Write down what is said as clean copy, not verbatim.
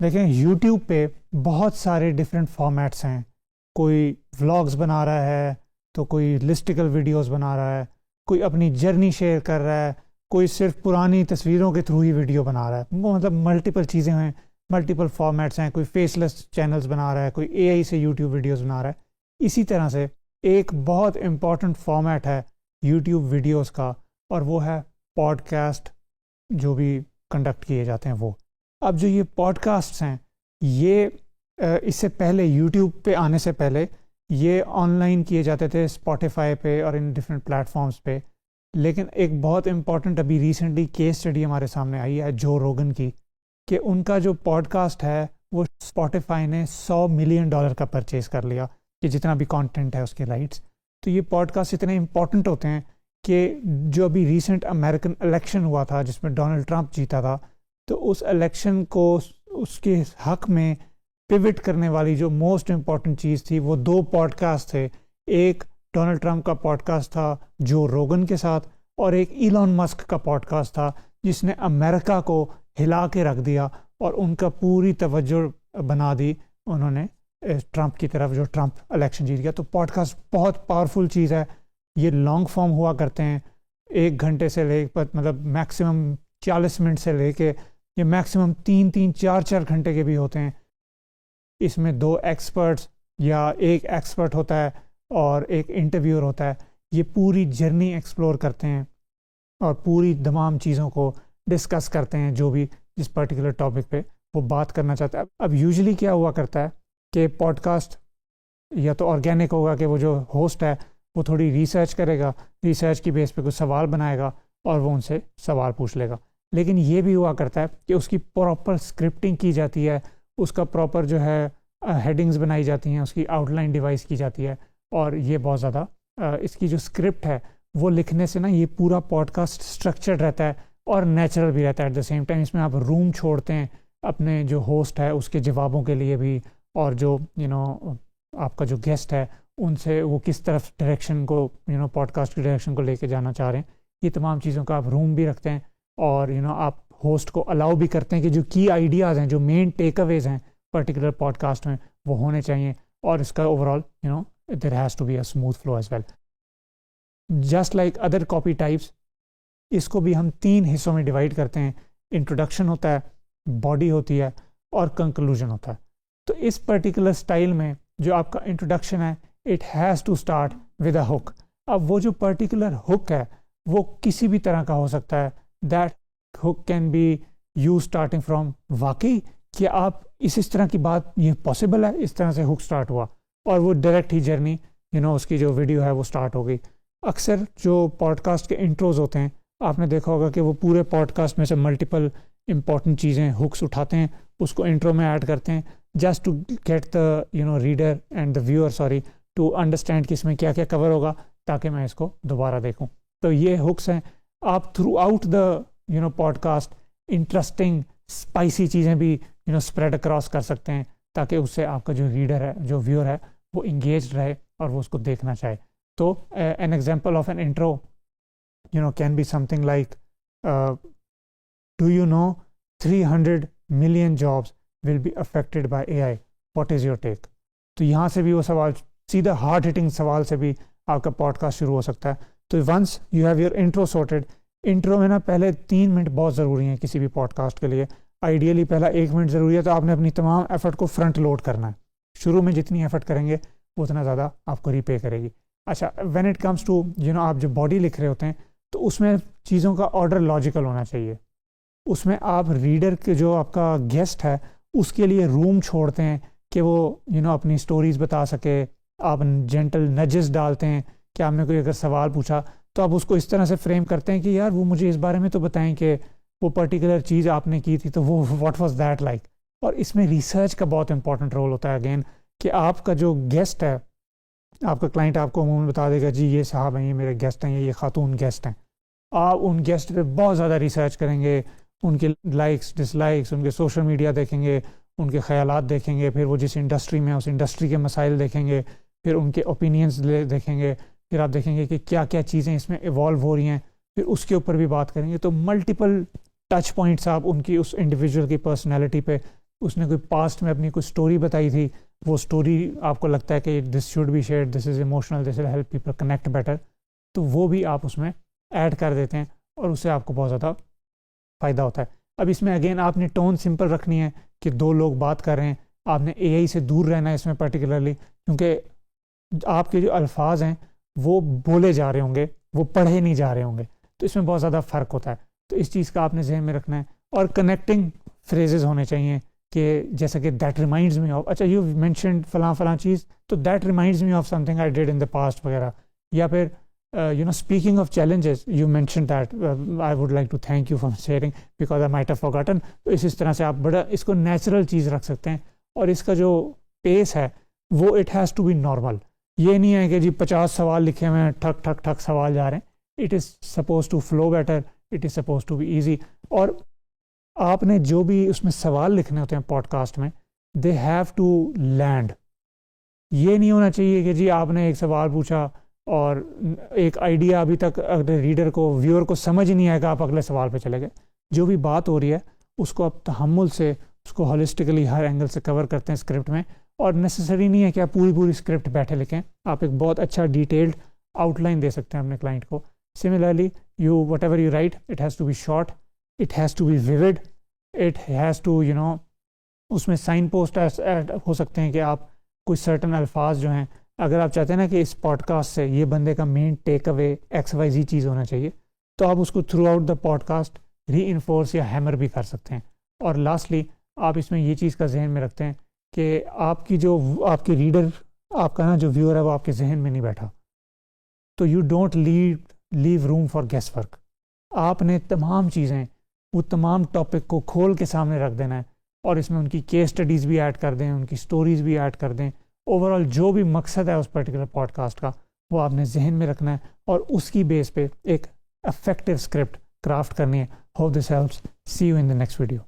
देखें यूट्यूब पे बहुत सारे डिफरेंट फॉर्मेट्स हैं। कोई व्लॉग्स बना रहा है, तो कोई लिस्टिकल वीडियोस बना रहा है, कोई अपनी जर्नी शेयर कर रहा है, कोई सिर्फ पुरानी तस्वीरों के थ्रू ही वीडियो बना रहा है। वो मतलब मल्टीपल चीज़ें हैं, मल्टीपल फॉर्मेट्स हैं। कोई फेसलेस चैनल्स बना रहा है, कोई एआई से यूट्यूब वीडियोस बना रहा है। इसी तरह से एक बहुत इम्पॉर्टेंट फॉर्मेट है यूट्यूब वीडियोस का, और वो है पॉडकास्ट जो भी कंडक्ट किए जाते हैं वो। अब जो ये पॉडकास्ट्स हैं, ये इससे पहले यूट्यूब पे आने से पहले ये ऑनलाइन किए जाते थे स्पॉटिफाई पे और इन डिफरेंट प्लेटफॉर्म्स पे। लेकिन एक बहुत इम्पॉर्टेंट अभी रिसेंटली केस स्टडी हमारे सामने आई है जो रोगन की, कि उनका जो पॉडकास्ट है वो स्पॉटिफाई ने $100 मिलियन का परचेज कर लिया, कि जितना भी कंटेंट है उसके राइट्स। तो ये पॉडकास्ट इतने इम्पॉर्टेंट होते हैं कि जो अभी रिसेंट अमेरिकन इलेक्शन हुआ था जिसमें डोनाल्ड ट्रंप जीता था, तो उस इलेक्शन को उसके हक में पिवट करने वाली जो मोस्ट इम्पॉर्टेंट चीज़ थी वो 2 पॉडकास्ट थे। एक डोनाल्ड ट्रंप का पॉडकास्ट था जो रोगन के साथ, और एक इलॉन मस्क का पॉडकास्ट था जिसने अमेरिका को हिला के रख दिया और उनका पूरी तवज्जो बना दी उन्होंने ट्रंप की तरफ, जो ट्रंप इलेक्शन जीत गया। तो पॉडकास्ट बहुत पावरफुल चीज़ है। ये लॉन्ग फॉर्म हुआ करते हैं, 1 घंटे से ले मतलब मैक्सिमम 40 मिनट से लेके ये मैक्सिमम 3-4 घंटे के भी होते हैं। इसमें 2 एक्सपर्ट्स या एक एक्सपर्ट होता है और एक इंटरव्यूअर होता है। ये पूरी जर्नी एक्सप्लोर करते हैं और पूरी तमाम चीज़ों को डिस्कस करते हैं जो भी जिस पर्टिकुलर टॉपिक पे वो बात करना चाहता है। अब यूजुअली क्या हुआ करता है कि पॉडकास्ट या तो ऑर्गेनिक होगा कि वो जो होस्ट है वो थोड़ी रिसर्च करेगा, रिसर्च की बेस पे कुछ सवाल बनाएगा और वो उनसे सवाल पूछ लेगा। लेकिन ये भी हुआ करता है कि उसकी प्रॉपर स्क्रिप्टिंग की जाती है, उसका प्रॉपर जो है हेडिंग्स बनाई जाती हैं, उसकी आउटलाइन डिवाइस की जाती है। और ये बहुत ज़्यादा इसकी जो स्क्रिप्ट है वो लिखने से ना ये पूरा पॉडकास्ट स्ट्रक्चर्ड रहता है और नेचुरल भी रहता है। एट द सेम टाइम इसमें आप रूम छोड़ते हैं अपने जो होस्ट है उसके जवाबों के लिए भी, और जो आपका जो गेस्ट है उनसे वो किस तरफ डायरेक्शन को पॉडकास्ट की डायरेक्शन को लेके जाना चाह रहे हैं, ये तमाम चीज़ों का आप रूम भी रखते हैं। और आप होस्ट को अलाउ भी करते हैं कि जो की आइडियाज़ हैं, जो मेन टेक अवेज हैं पर्टिकुलर पॉडकास्ट में, वो होने चाहिए। और इसका overall there has to be a smooth flow as well. Just like other copy types, इसको भी हम 3 हिस्सों में डिवाइड करते हैं। इंट्रोडक्शन होता है, बॉडी होती है और कंक्लूजन होता है। तो इस पर्टिकुलर स्टाइल में जो आपका इंट्रोडक्शन है, it has to start with a hook. अब वो जो पर्टिकुलर हुक है वो किसी भी तरह का हो सकता है। That hook can be use starting from वाकई कि आप इस तरह की बात, ये पॉसिबल है, इस तरह से हुक स्टार्ट हुआ और वो डायरेक्ट ही जर्नी उसकी जो वीडियो है वो स्टार्ट हो गई। अक्सर जो पॉडकास्ट के इंट्रोज होते हैं आपने देखा होगा कि वो पूरे पॉडकास्ट में से मल्टीपल इंपॉर्टेंट चीज़ें हुक्स उठाते हैं, उसको इंट्रो में ऐड करते हैं, just to get the reader and the viewer sorry to understand कि इसमें क्या क्या कवर होगा, ताकि मैं इसको दोबारा देखूं। तो ये हुक्स हैं। आप through out the podcast interesting spicy चीज़ें भी स्प्रेड अक्रॉस कर सकते हैं, ताकि उससे आपका जो रीडर है, जो व्यूअर है, वो इंगेज रहे और वो उसको देखना चाहे। तो an example of an intro can be something like do you know 300 million jobs will be affected by AI, what is your take? तो यहाँ से भी वो सवाल, सीधा हार्ड हिटिंग सवाल से भी आपका पॉडकास्ट शुरू हो सकता है। तो once you have your intro sorted, intro में ना पहले 3 मिनट बहुत ज़रूरी हैं किसी भी पॉडकास्ट के लिए। आइडियली पहला 1 मिनट ज़रूरी है। तो आपने अपनी तमाम एफर्ट को फ्रंट लोड करना है। शुरू में जितनी एफर्ट करेंगे उतना ज़्यादा आपको रिपे करेगी। अच्छा, व्हेन इट कम्स टू आप जो बॉडी लिख रहे होते हैं, तो उसमें चीज़ों का ऑर्डर लॉजिकल होना चाहिए। उसमें आप रीडर के जो आपका गेस्ट है उसके लिए रूम छोड़ते हैं कि वो अपनी स्टोरीज बता सके। आप जेंटल नजेस डालते हैं कि आपने कोई अगर सवाल पूछा तो आप उसको इस तरह से फ्रेम करते हैं कि यार वो मुझे इस बारे में तो बताएं कि वो पर्टिकुलर चीज़ आपने की थी, तो वो व्हाट वाज दैट लाइक। और इसमें रिसर्च का बहुत इंपॉर्टेंट रोल होता है अगेन, कि आपका जो गेस्ट है, आपका क्लाइंट आपको अमूमन बता देगा जी ये साहब हैं, ये मेरे गेस्ट हैं, ये खातून गेस्ट हैं। आप उन गेस्ट पे बहुत ज़्यादा रिसर्च करेंगे, उनके लाइक्स डिसलाइक्स, उनके सोशल मीडिया देखेंगे, उनके ख्यालात देखेंगे, फिर वो जिस इंडस्ट्री में है उस इंडस्ट्री के मसाइल देखेंगे, फिर उनके ओपिनियंस देखेंगे, फिर आप देखेंगे कि क्या क्या चीज़ें इसमें इवॉल्व हो रही हैं, फिर उसके ऊपर भी बात करेंगे। तो मल्टीपल टच पॉइंट्स आप उनकी उस इंडिविजुअल की पर्सनैलिटी पे उसने कोई पास्ट में अपनी कोई स्टोरी बताई थी, वो स्टोरी आपको लगता है कि this should be shared, this is emotional, this will help people connect better, तो वो भी आप उसमें ऐड कर देते हैं और उससे आपको बहुत ज़्यादा फ़ायदा होता है। अब इसमें अगेन आपने टोन सिंपल रखनी है कि दो लोग बात कर रहे हैं, आपने एआई से दूर रहना है इसमें पर्टिकुलरली, क्योंकि आपके जो अल्फाज हैं वो बोले जा रहे होंगे, वो पढ़े नहीं जा रहे होंगे, तो इसमें बहुत ज़्यादा फ़र्क होता है। तो इस चीज़ का आपने जहन में रखना है। और कनेक्टिंग फ्रेजेस होने चाहिए कि जैसे कि दैट रिमाइंड्स मी ऑफ, अच्छा यू मेंशन्ड फलां चीज़, तो that reminds me of something I did in the past वगैरह। या फिर speaking of challenges, you mention that I would like to thank you for sharing because I might have forgotten. तो इस तरह से आप बड़ा इसको नेचुरल चीज़ रख सकते हैं। और इसका जो पेस है वो it has to be normal. ये नहीं है कि जी 50 सवाल लिखे हुए हैं, ठक ठक ठक सवाल जा रहे हैं। It is suppose to flow better, it is suppose to be easy. और आपने जो भी उसमें सवाल लिखने होते हैं पॉडकास्ट में, दे हैव टू लैंड। ये नहीं होना चाहिए कि जी आपने एक सवाल पूछा और एक आइडिया अभी तक अगर रीडर को, व्यूअर को समझ ही नहीं आएगा, आप अगले सवाल पे चले गए। जो भी बात हो रही है उसको आप तहम्मुल से, उसको होलिस्टिकली हर एंगल से कवर करते हैं स्क्रिप्ट में। और नेसेसरी नहीं है कि आप पूरी स्क्रिप्ट बैठे लिखें, आप एक बहुत अच्छा डिटेल्ड आउटलाइन दे सकते हैं अपने क्लाइंट को। Similarly you whatever you write, it has to be short, it has to be vivid, it has to उसमें साइन पोस्ट हो सकते हैं कि आप कोई सर्टन अल्फाज जो हैं, अगर आप चाहते हैं ना कि इस पॉडकास्ट से ये बंदे का मेन टेक अवे XYZ चीज़ होना चाहिए, तो आप उसको थ्रू आउट द पॉडकास्ट री इन्फोर्स या हैमर भी कर सकते हैं। और लास्टली आप इसमें ये चीज़ का जहन में रखते हैं कि आपकी रीडर, आपका ना जो व्यूअर है वो आपके जहन में नहीं बैठा, तो you don't leave room for guess work. आपने तमाम चीज़ें, वो तमाम टॉपिक को खोल के सामने रख देना है और इसमें उनकी केस स्टडीज़ भी ऐड कर दें, उनकी स्टोरीज़ भी ऐड कर दें। ओवरऑल जो भी मकसद है उस पर्टिकुलर पॉडकास्ट का, वो आपने जहन में रखना है और उसकी बेस पे एक इफेक्टिव स्क्रिप्ट क्राफ्ट करनी है। Hope this helps. See you in the next video.